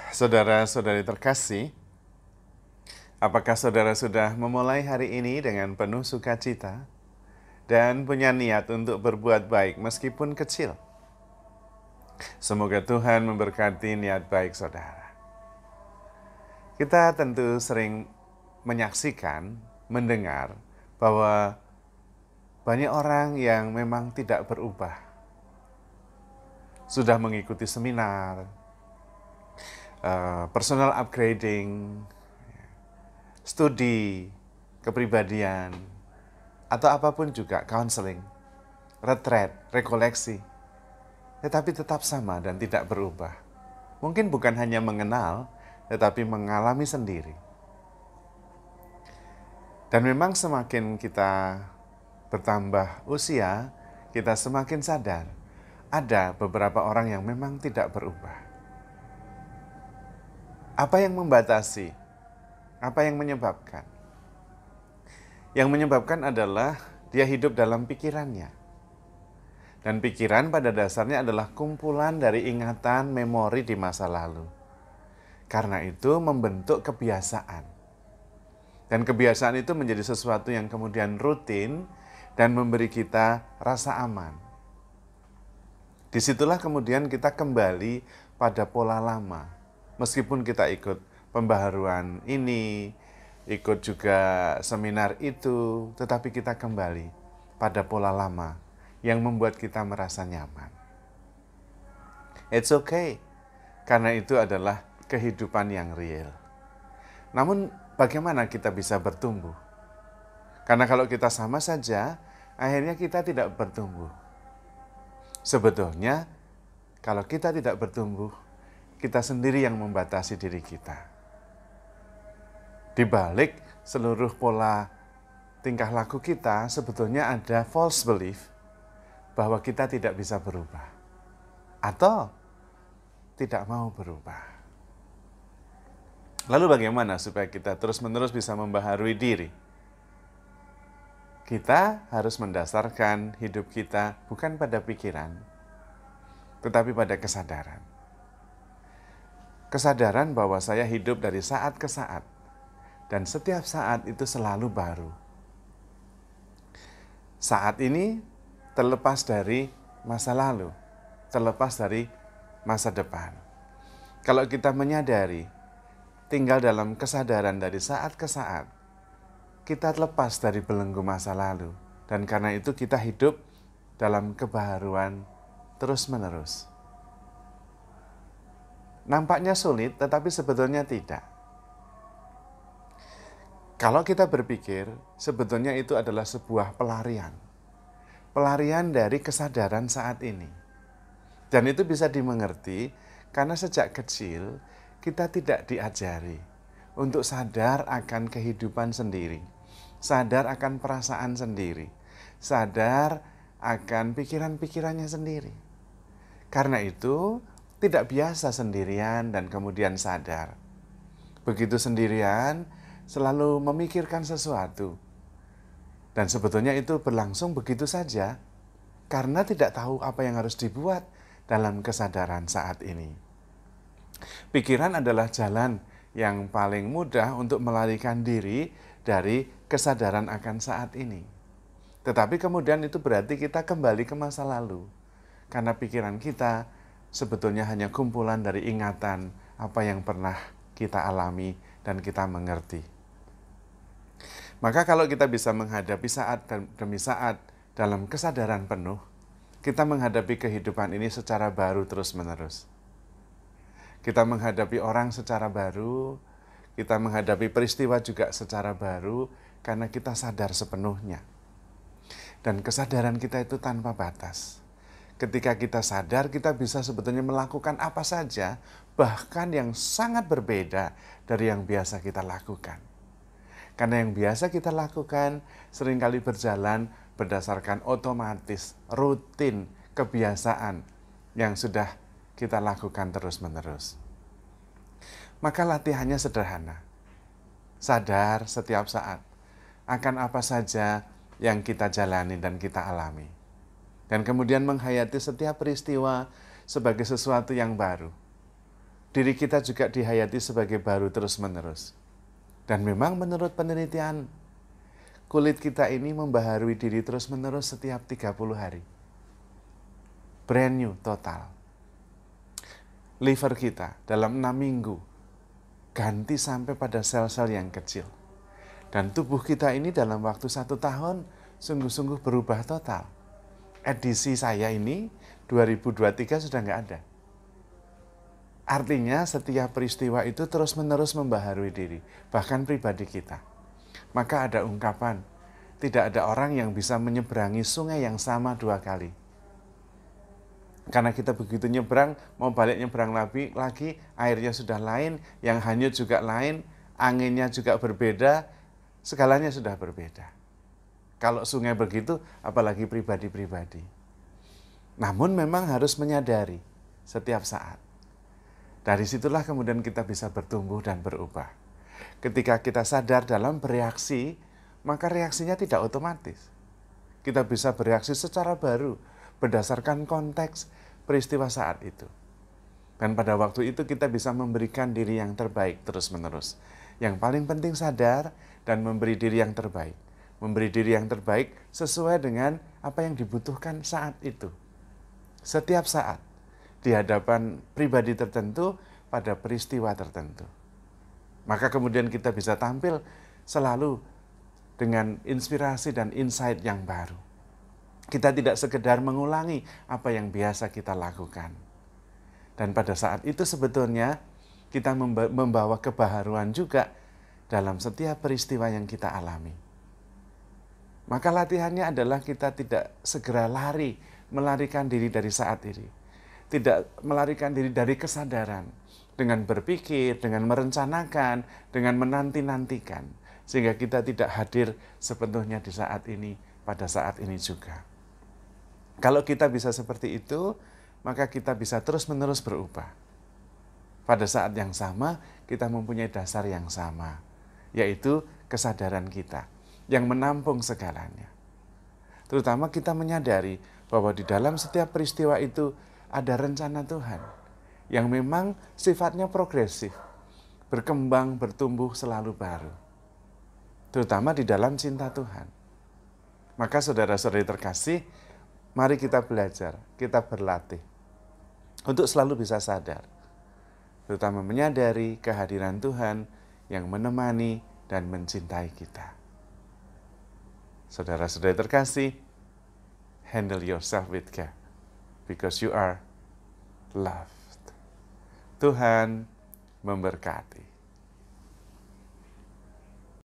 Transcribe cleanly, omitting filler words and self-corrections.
Saudara-saudari terkasih, apakah saudara sudah memulai hari ini dengan penuh sukacita dan punya niat untuk berbuat baik meskipun kecil? Semoga Tuhan memberkati niat baik saudara. Kita tentu sering menyaksikan, mendengar bahwa banyak orang yang memang tidak berubah. Sudah mengikuti seminar, personal upgrading, studi kepribadian, atau apapun juga, counseling, retreat, rekoleksi, tetapi tetap sama dan tidak berubah. Mungkin bukan hanya mengenal, tetapi mengalami sendiri. Dan memang semakin kita bertambah usia, kita semakin sadar ada beberapa orang yang memang tidak berubah. Apa yang membatasi? Apa yang menyebabkan? Yang menyebabkan adalah dia hidup dalam pikirannya. Dan pikiran pada dasarnya adalah kumpulan dari ingatan memori di masa lalu. Karena itu membentuk kebiasaan. Dan kebiasaan itu menjadi sesuatu yang kemudian rutin dan memberi kita rasa aman. Disitulah kemudian kita kembali pada pola lama. Meskipun kita ikut pembaharuan ini, ikut juga seminar itu, tetapi kita kembali pada pola lama yang membuat kita merasa nyaman. It's okay, karena itu adalah kehidupan yang real. Namun bagaimana kita bisa bertumbuh? Karena kalau kita sama saja, akhirnya kita tidak bertumbuh. Sebetulnya, kalau kita tidak bertumbuh, kita sendiri yang membatasi diri kita. Di balik seluruh pola tingkah laku kita, sebetulnya ada false belief bahwa kita tidak bisa berubah atau tidak mau berubah. Lalu bagaimana supaya kita terus-menerus bisa membaharui diri? Kita harus mendasarkan hidup kita bukan pada pikiran, tetapi pada kesadaran. Kesadaran bahwa saya hidup dari saat ke saat, dan setiap saat itu selalu baru. Saat ini terlepas dari masa lalu, terlepas dari masa depan. Kalau kita menyadari, tinggal dalam kesadaran dari saat ke saat, kita lepas dari belenggu masa lalu. Dan karena itu kita hidup dalam kebaharuan terus-menerus. Nampaknya sulit, tetapi sebetulnya tidak. Kalau kita berpikir, sebetulnya itu adalah sebuah pelarian. Pelarian dari kesadaran saat ini. Dan itu bisa dimengerti karena sejak kecil kita tidak diajari untuk sadar akan kehidupan sendiri, sadar akan perasaan sendiri, sadar akan pikiran-pikirannya sendiri. Karena itu tidak biasa sendirian dan kemudian sadar. Begitu sendirian, selalu memikirkan sesuatu. Dan sebetulnya itu berlangsung begitu saja, karena tidak tahu apa yang harus dibuat dalam kesadaran saat ini. Pikiran adalah jalan yang paling mudah untuk melarikan diri dari kesadaran akan saat ini. Tetapi kemudian itu berarti kita kembali ke masa lalu. Karena pikiran kita sebetulnya hanya kumpulan dari ingatan apa yang pernah kita alami dan kita mengerti. Maka kalau kita bisa menghadapi saat demi saat dalam kesadaran penuh, kita menghadapi kehidupan ini secara baru terus-menerus. Kita menghadapi orang secara baru, kita menghadapi peristiwa juga secara baru, karena kita sadar sepenuhnya. Dan kesadaran kita itu tanpa batas. Ketika kita sadar, kita bisa sebetulnya melakukan apa saja, bahkan yang sangat berbeda dari yang biasa kita lakukan. Karena yang biasa kita lakukan seringkali berjalan berdasarkan otomatis, rutin, kebiasaan yang sudah kita lakukan terus-menerus. Maka latihannya sederhana. Sadar setiap saat akan apa saja yang kita jalani dan kita alami. Dan kemudian menghayati setiap peristiwa sebagai sesuatu yang baru. diri kita juga dihayati sebagai baru terus-menerus. Dan memang menurut penelitian, kulit kita ini membaharui diri terus-menerus setiap 30 hari. Brand new total. Liver kita dalam 6 minggu ganti sampai pada sel-sel yang kecil. Dan tubuh kita ini dalam waktu 1 tahun sungguh-sungguh berubah total. Edisi saya ini 2023 sudah nggak ada. Artinya setiap peristiwa itu terus-menerus membaharui diri, bahkan pribadi kita. Maka ada ungkapan, tidak ada orang yang bisa menyeberangi sungai yang sama 2 kali. Karena kita begitu nyebrang, mau balik nyebrang lagi, airnya sudah lain, yang hanyut juga lain, anginnya juga berbeda, segalanya sudah berbeda. Kalau sungai begitu, apalagi pribadi-pribadi. Namun memang harus menyadari setiap saat. Dari situlah kemudian kita bisa bertumbuh dan berubah. Ketika kita sadar dalam bereaksi, maka reaksinya tidak otomatis. Kita bisa bereaksi secara baru, berdasarkan konteks peristiwa saat itu. Dan pada waktu itu kita bisa memberikan diri yang terbaik terus-menerus. Yang paling penting sadar dan memberi diri yang terbaik. Memberi diri yang terbaik sesuai dengan apa yang dibutuhkan saat itu. Setiap saat, di hadapan pribadi tertentu, pada peristiwa tertentu. Maka kemudian kita bisa tampil selalu dengan inspirasi dan insight yang baru. Kita tidak sekedar mengulangi apa yang biasa kita lakukan. Dan pada saat itu sebetulnya kita membawa kebaharuan juga dalam setiap peristiwa yang kita alami. Maka latihannya adalah kita tidak segera lari, melarikan diri dari saat ini. Tidak melarikan diri dari kesadaran. Dengan berpikir, dengan merencanakan, dengan menanti-nantikan. Sehingga kita tidak hadir sepenuhnya di saat ini, pada saat ini juga. Kalau kita bisa seperti itu, maka kita bisa terus-menerus berubah. Pada saat yang sama, kita mempunyai dasar yang sama, yaitu kesadaran kita, yang menampung segalanya. Terutama kita menyadari bahwa di dalam setiap peristiwa itu ada rencana Tuhan, yang memang sifatnya progresif, berkembang, bertumbuh selalu baru. Terutama di dalam cinta Tuhan. Maka saudara-saudari terkasih, mari kita belajar, kita berlatih untuk selalu bisa sadar, terutama menyadari kehadiran Tuhan yang menemani dan mencintai kita. Saudara-saudari terkasih, handle yourself with care, because you are loved. Tuhan memberkati.